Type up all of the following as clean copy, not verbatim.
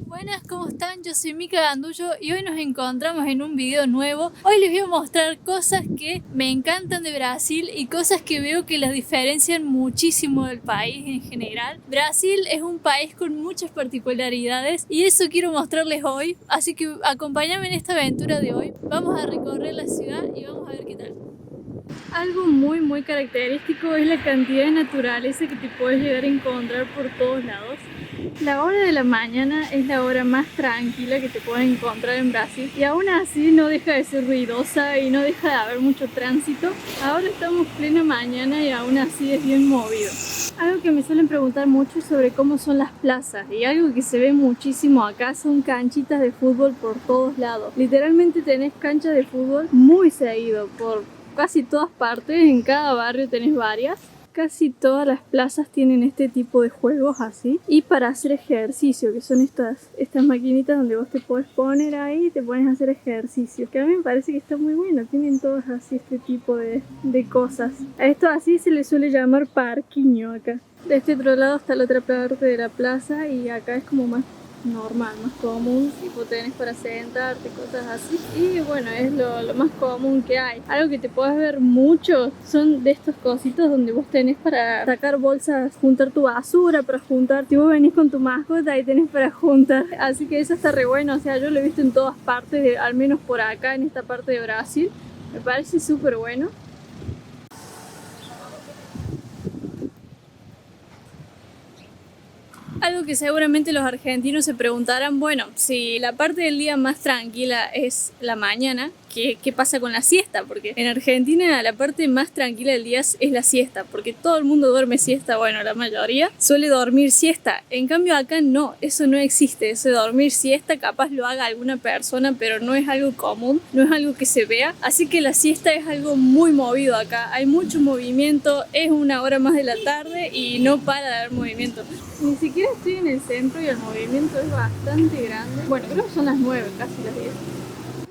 Buenas, ¿cómo están? Yo soy Mica Gandullo y hoy nos encontramos en un video nuevo. Hoy les voy a mostrar cosas que me encantan de Brasil y cosas que veo que las diferencian muchísimo del país en general. Brasil es un país con muchas particularidades y eso quiero mostrarles hoy, así que acompáñame en esta aventura de hoy. Vamos a recorrer la ciudad y vamos a ver qué tal. Algo muy característico es la cantidad de naturaleza que te puedes llegar a encontrar por todos lados. La hora de la mañana es la hora más tranquila que te puedes encontrar en Brasil y aún así no deja de ser ruidosa y no deja de haber mucho tránsito. Ahora estamos plena mañana y aún así es bien movido. Algo que me suelen preguntar mucho es sobre cómo son las plazas, y algo que se ve muchísimo acá son canchitas de fútbol por todos lados. Literalmente tenés canchas de fútbol muy seguido por casi todas partes, en cada barrio tenés varias. Casi todas las plazas tienen este tipo de juegos así. Y para hacer ejercicio, que son estas maquinitas donde vos te podés poner ahí y te pones a hacer ejercicio. Que a mí me parece que está muy bueno, tienen todas así este tipo de cosas. A esto así se le suele llamar parquiño acá. De este otro lado está la otra parte de la plaza y acá es como más normal, más común, tipo tenés para sentarte, cosas así. Y bueno, es lo más común que hay. Algo que te podés ver mucho son de estos cositos donde vos tenés para sacar bolsas, juntar tu basura, para juntar, si vos venís con tu mascota y tenés para juntar. Así que eso está re bueno, o sea, yo lo he visto en todas partes, al menos por acá en esta parte de Brasil. Me parece súper bueno. Algo que seguramente los argentinos se preguntarán, bueno, si la parte del día más tranquila es la mañana, ¿qué pasa con la siesta? Porque en Argentina la parte más tranquila del día es la siesta, porque todo el mundo duerme siesta, bueno, la mayoría suele dormir siesta. En cambio acá no, eso no existe, eso de dormir siesta capaz lo haga alguna persona, pero no es algo común, no es algo que se vea. Así que la siesta es algo muy movido acá, hay mucho movimiento, es una hora más de la tarde y no para de haber movimiento. Ni siquiera estoy en el centro y el movimiento es bastante grande. Bueno, creo que son las 9, casi las 10.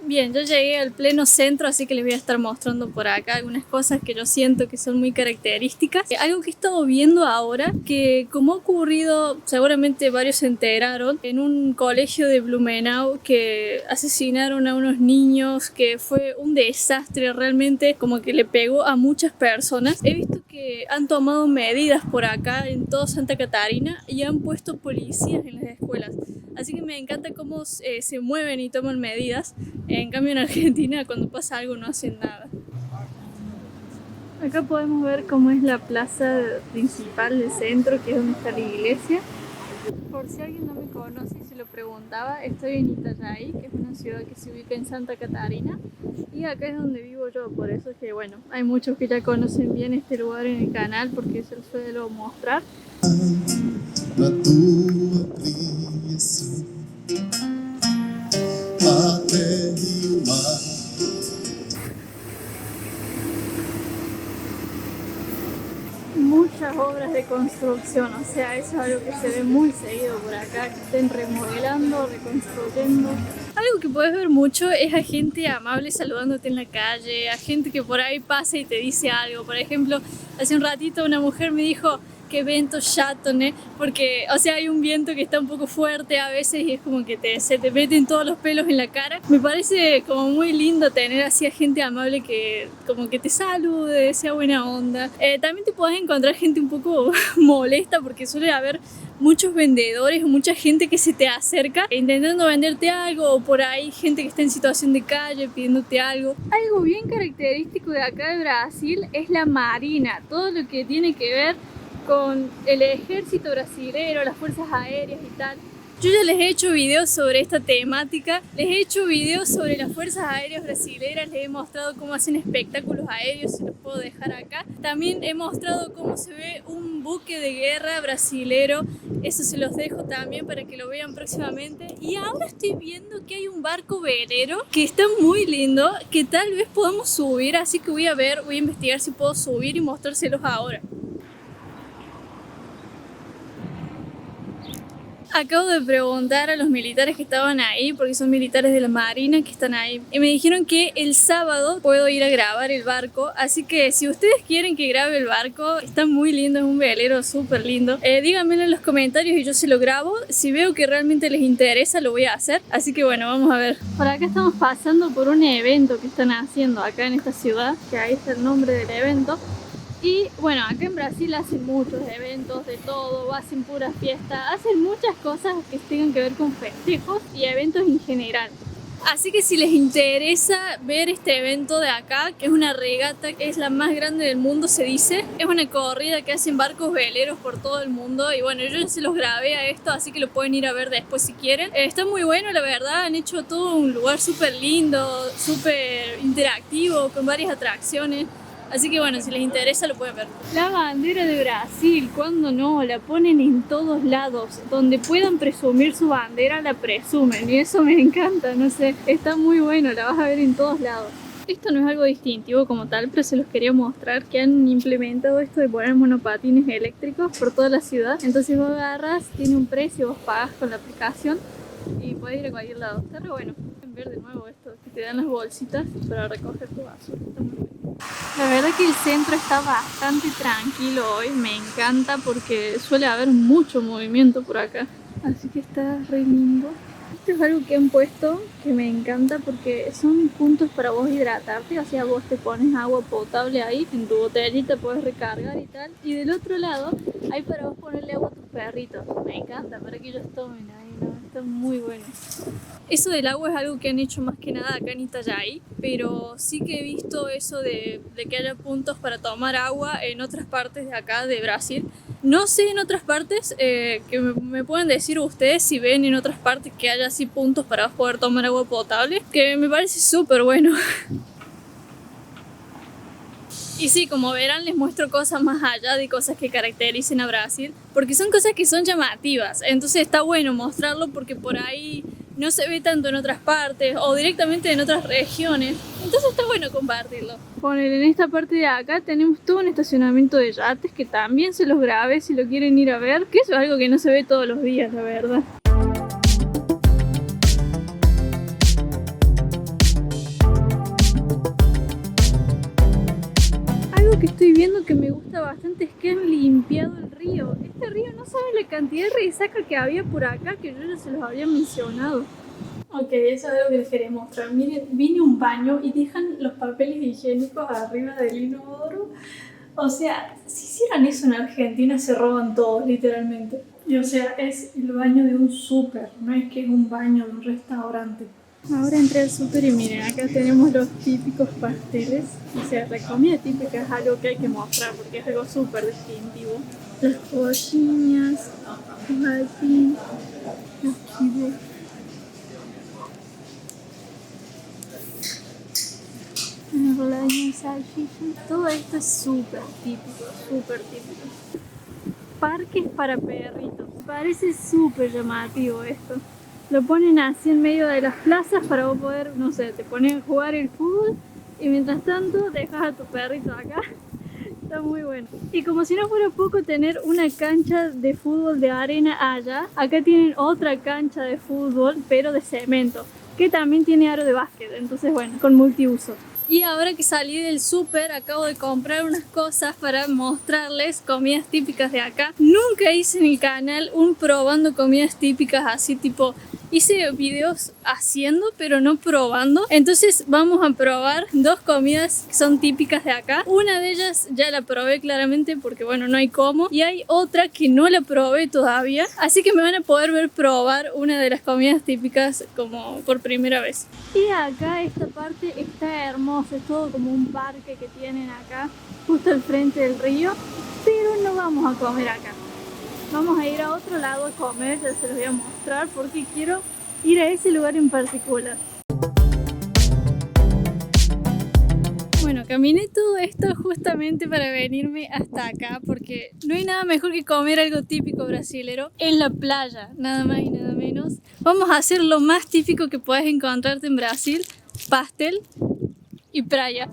Bien, yo llegué al pleno centro, así que les voy a estar mostrando por acá algunas cosas que yo siento que son muy características. Algo que he estado viendo ahora, que como ha ocurrido, seguramente varios se enteraron, en un colegio de Blumenau que asesinaron a unos niños, que fue un desastre realmente, como que le pegó a muchas personas. He visto que han tomado medidas por acá en todo Santa Catarina y han puesto policías en las escuelas. Así que me encanta cómo se mueven y toman medidas. En cambio en Argentina cuando pasa algo no hacen nada. Acá podemos ver cómo es la plaza principal del centro, que es donde está la iglesia. Por si alguien no me conoce y se lo preguntaba, estoy en Itajaí, que es una ciudad que se ubica en Santa Catarina. Y acá es donde vivo yo, por eso es que bueno, hay muchos que ya conocen bien este lugar en el canal porque se lo suelo mostrar. Muchas obras de construcción, o sea, eso es algo que se ve muy seguido por acá, que estén remodelando, reconstruyendo. Algo que puedes ver mucho es a gente amable saludándote en la calle, a gente que por ahí pasa y te dice algo. Por ejemplo, hace un ratito una mujer me dijo que vento chato, ¿no? Porque, o sea, hay un viento que está un poco fuerte a veces y es como que se te meten todos los pelos en la cara. Me parece como muy lindo tener así a gente amable que como que te salude, sea buena onda. También te puedes encontrar gente un poco molesta porque suele haber muchos vendedores o mucha gente que se te acerca intentando venderte algo, o por ahí gente que está en situación de calle pidiéndote algo. Algo bien característico de acá de Brasil es la marina, todo lo que tiene que ver con el ejército brasilero, las fuerzas aéreas y tal. Yo ya les he hecho videos sobre esta temática, les he hecho videos sobre las fuerzas aéreas brasileras, les he mostrado cómo hacen espectáculos aéreos, se los puedo dejar acá. También he mostrado cómo se ve un buque de guerra brasilero, eso se los dejo también para que lo vean próximamente. Y ahora estoy viendo que hay un barco velero que está muy lindo, que tal vez podamos subir, así que voy a investigar si puedo subir y mostrárselos ahora. Acabo de preguntar a los militares que estaban ahí, porque son militares de la Marina que están ahí, y me dijeron que el sábado puedo ir a grabar el barco, así que si ustedes quieren que grabe el barco, está muy lindo, es un velero súper lindo. Díganmelo en los comentarios y yo se lo grabo. Si veo que realmente les interesa, lo voy a hacer. Así que bueno, vamos a ver. Por acá estamos pasando por un evento que están haciendo acá en esta ciudad, que ahí está el nombre del evento. Y bueno, acá en Brasil hacen muchos eventos de todo, hacen puras fiestas, hacen muchas cosas que tengan que ver con festejos y eventos en general. Así que si les interesa ver este evento de acá, que es una regata, que es la más grande del mundo se dice, es una corrida que hacen barcos veleros por todo el mundo y bueno, yo ya se los grabé a esto, así que lo pueden ir a ver después si quieren. Está muy bueno, la verdad, han hecho todo un lugar súper lindo, súper interactivo, con varias atracciones. Así que bueno, si les interesa lo pueden ver. La bandera de Brasil, cuando no, la ponen en todos lados. Donde puedan presumir su bandera, la presumen. Y eso me encanta, no sé, está muy bueno, la vas a ver en todos lados. Esto no es algo distintivo como tal, pero se los quería mostrar que han implementado esto de poner monopatines eléctricos por toda la ciudad. Entonces vos agarras, tiene un precio, vos pagas con la aplicación y puedes ir a cualquier lado. Está re bueno. Pueden ver de nuevo esto, que te dan las bolsitas para recoger tu basura. Está muy bien. La verdad que el centro está bastante tranquilo hoy, me encanta porque suele haber mucho movimiento por acá, así que está re lindo. Esto es algo que han puesto que me encanta porque son puntos para vos hidratarte, o sea, vos te pones agua potable ahí, en tu botellita puedes recargar y tal, y del otro lado hay para vos ponerle agua a tus perritos, me encanta, para que ellos tomen ahí, ¿no? Está muy bueno. Eso del agua es algo que han hecho más que nada acá en Itajaí, pero sí que he visto eso de que haya puntos para tomar agua en otras partes de acá de Brasil. No sé en otras partes, que me pueden decir ustedes si ven en otras partes que haya así puntos para poder tomar agua potable, que me parece súper bueno. Y sí, como verán, les muestro cosas más allá de cosas que caractericen a Brasil, porque son cosas que son llamativas, entonces está bueno mostrarlo porque por ahí no se ve tanto en otras partes o directamente en otras regiones, entonces está bueno compartirlo. Poner en esta parte de acá tenemos todo un estacionamiento de yates que también se los grabé si lo quieren ir a ver, que eso es algo que no se ve todos los días, la verdad. Algo que estoy viendo que me gusta bastante es que han limpiado el río. Este río no saben la cantidad de resaca que había por acá, que yo ya se los había mencionado. Ok, eso es algo que les quería mostrar. Miren, vine a un baño y dejan los papeles higiénicos arriba del inodoro. O sea, si hicieran eso en Argentina se roban todo, literalmente. Y o sea, es el baño de un súper, no es que es un baño de un restaurante. Ahora entré al súper y miren, acá tenemos los típicos pasteles. O sea, la comida típica es algo que hay que mostrar porque es algo súper distintivo. Las coxinhas, los aipim, los quibes. Enroladillo de salchicha. Todo esto es súper típico, súper típico. Parques para perritos. Parece súper llamativo esto. Lo ponen así en medio de las plazas para vos poder, no sé, te ponen a jugar el fútbol y mientras tanto dejas a tu perrito acá. Está muy bueno. Y como si no fuera poco tener una cancha de fútbol de arena allá, acá tienen otra cancha de fútbol pero de cemento, que también tiene aro de básquet, entonces bueno, con multiuso. Y ahora que salí del súper, acabo de comprar unas cosas para mostrarles comidas típicas de acá. Nunca hice en el canal un probando comidas típicas así tipo... Hice videos haciendo, pero no probando. Entonces vamos a probar dos comidas que son típicas de acá. Una de ellas ya la probé claramente porque bueno, no hay cómo. Y hay otra que no la probé todavía. Así que me van a poder ver probar una de las comidas típicas como por primera vez. Y acá esta parte está hermosa. Es todo como un parque que tienen acá, justo al frente del río. Pero no vamos a comer acá. Vamos a ir a otro lado a comer, ya se los voy a mostrar porque quiero ir a ese lugar en particular. Bueno, caminé todo esto justamente para venirme hasta acá porque no hay nada mejor que comer algo típico brasilero en la playa, nada más y nada menos. Vamos a hacer lo más típico que puedes encontrarte en Brasil, pastel y playa.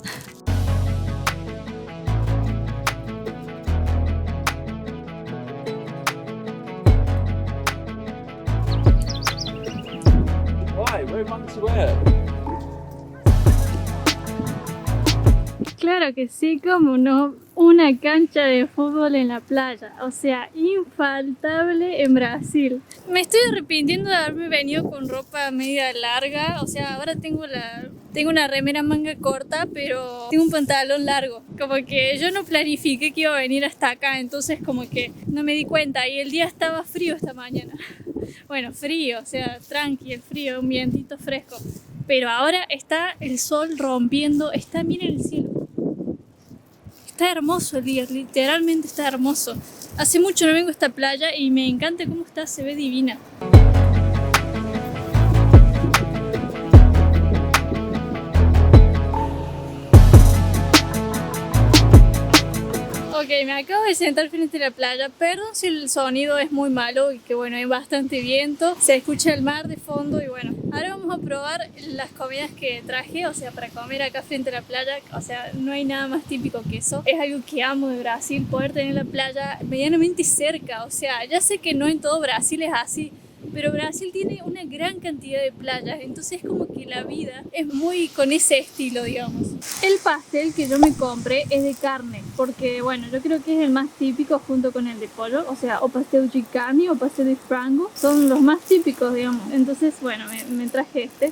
Oh, monkey where? Claro que sí, como no, una cancha de fútbol en la playa, o sea, infaltable en Brasil. Me estoy arrepintiendo de haberme venido con ropa media larga, o sea, ahora tengo una remera manga corta, pero tengo un pantalón largo. Como que yo no planifiqué que iba a venir hasta acá, entonces como que no me di cuenta y el día estaba frío esta mañana. Bueno, frío, o sea, tranqui, el frío, un vientito fresco. Pero ahora está el sol rompiendo, miren el cielo. Está hermoso el día, literalmente está hermoso. Hace mucho no vengo a esta playa y me encanta cómo está, se ve divina. Ok, me acabo de sentar frente a la playa. Perdón si el sonido es muy malo y que bueno, hay bastante viento. Se escucha el mar de fondo y bueno. Ahora vamos a probar las comidas que traje, o sea, para comer acá frente a la playa. O sea, no hay nada más típico que eso. Es algo que amo de Brasil, poder tener la playa medianamente cerca. O sea, ya sé que no en todo Brasil es así, pero Brasil tiene una gran cantidad de playas, entonces como que la vida es muy con ese estilo, digamos. El pastel que yo me compré es de carne, porque bueno, yo creo que es el más típico junto con el de pollo, o sea, o pastel de carne o pastel de frango, son los más típicos, digamos. Entonces, bueno, me traje este.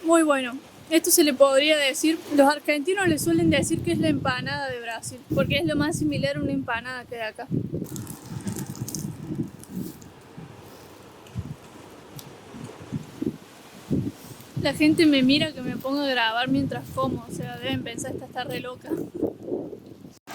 Muy bueno. Esto se le podría decir, los argentinos le suelen decir que es la empanada de Brasil, porque es lo más similar a una empanada que de acá. La gente me mira que me pongo a grabar mientras como, o sea, deben pensar que está re loca.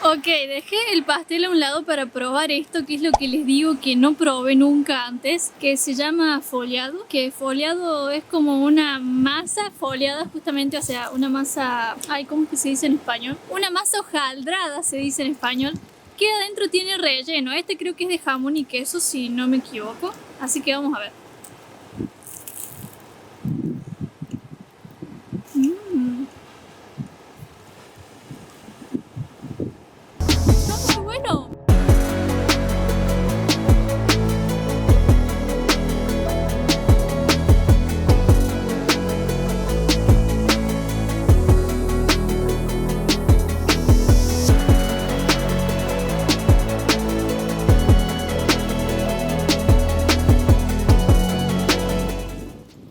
Ok, dejé el pastel a un lado para probar esto, que es lo que les digo que no probé nunca antes, que se llama foliado, que foliado es como una masa foliada justamente, o sea, una masa, ay, ¿cómo es que se dice en español? Una masa hojaldrada se dice en español, que adentro tiene relleno. Este creo que es de jamón y queso, si no me equivoco, así que vamos a ver. Bueno.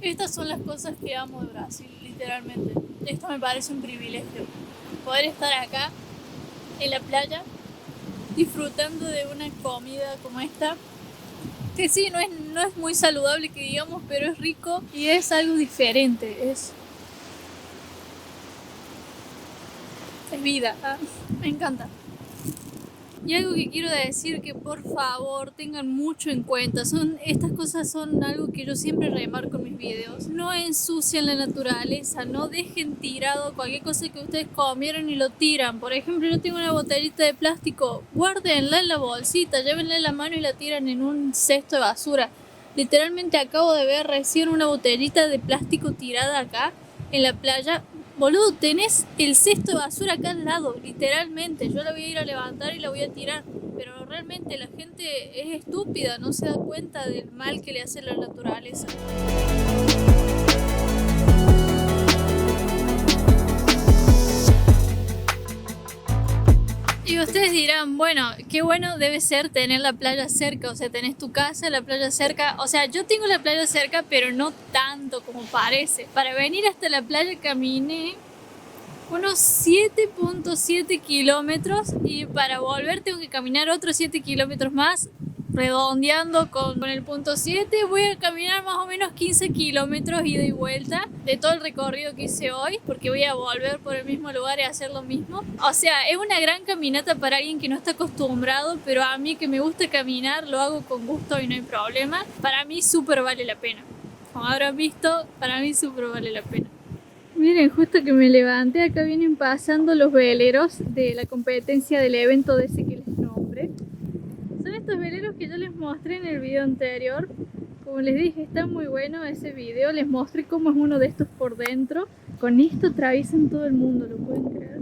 Estas son las cosas que amo de Brasil, literalmente. Esto me parece un privilegio. Poder estar acá, en la playa, disfrutando de una comida como esta. Que sí, no es muy saludable que digamos, pero es rico y es algo diferente. Es vida. Me encanta. Y algo que quiero decir que por favor tengan mucho en cuenta, estas cosas son algo que yo siempre remarco en mis videos. No ensucian la naturaleza, no dejen tirado cualquier cosa que ustedes comieron y lo tiran. Por ejemplo, yo tengo una botellita de plástico, guárdenla en la bolsita, llévenla en la mano y la tiran en un cesto de basura. Literalmente acabo de ver recién una botellita de plástico tirada acá en la playa. Boludo, tenés el cesto de basura acá al lado, literalmente. Yo la voy a ir a levantar y la voy a tirar. Pero realmente la gente es estúpida, no se da cuenta del mal que le hace a la naturaleza. Y ustedes dirán, bueno, qué bueno debe ser tener la playa cerca, o sea, tenés tu casa, la playa cerca. O sea, yo tengo la playa cerca, pero no tanto como parece. Para venir hasta la playa caminé unos 7.7 kilómetros y para volver tengo que caminar otros 7 kilómetros más. Redondeando con el punto 7, voy a caminar más o menos 15 kilómetros ida y vuelta de todo el recorrido que hice hoy, porque voy a volver por el mismo lugar y hacer lo mismo. O sea, es una gran caminata para alguien que no está acostumbrado, pero a mí que me gusta caminar lo hago con gusto y no hay problema. Para mí súper vale la pena. Como habrán visto, para mí súper vale la pena. Miren, justo que me levanté, acá vienen pasando los veleros de la competencia del evento de ese que les nombré. Son estos veleros que yo les mostré en el video anterior. Como les dije, está muy bueno ese video. Les mostré cómo es uno de estos por dentro. Con esto atraviesan todo el mundo, ¿lo pueden creer?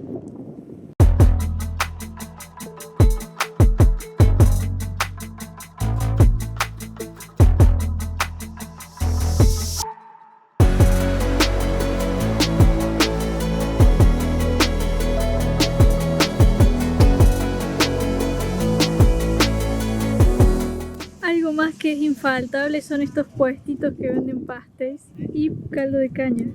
Algo más que es infaltable son estos puestitos que venden pastéis y caldo de caña.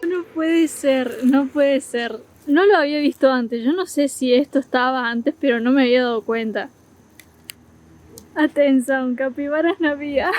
No puede ser, no puede ser. No lo había visto antes. Yo no sé si esto estaba antes, pero no me había dado cuenta. Atención, capibaras no había.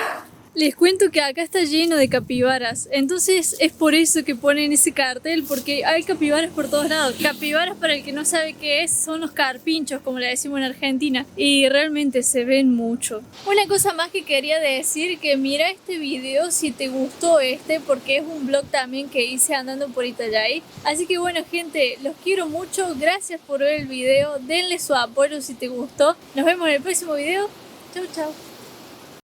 Les cuento que acá está lleno de capibaras, entonces es por eso que ponen ese cartel, porque hay capibaras por todos lados. Capibaras, para el que no sabe qué es, son los carpinchos, como le decimos en Argentina, y realmente se ven mucho. Una cosa más que quería decir, que mira este video si te gustó porque es un vlog también que hice andando por Itallay. Así que bueno, gente, los quiero mucho, gracias por ver el video, denle su apoyo si te gustó. Nos vemos en el próximo video. Chau, chau.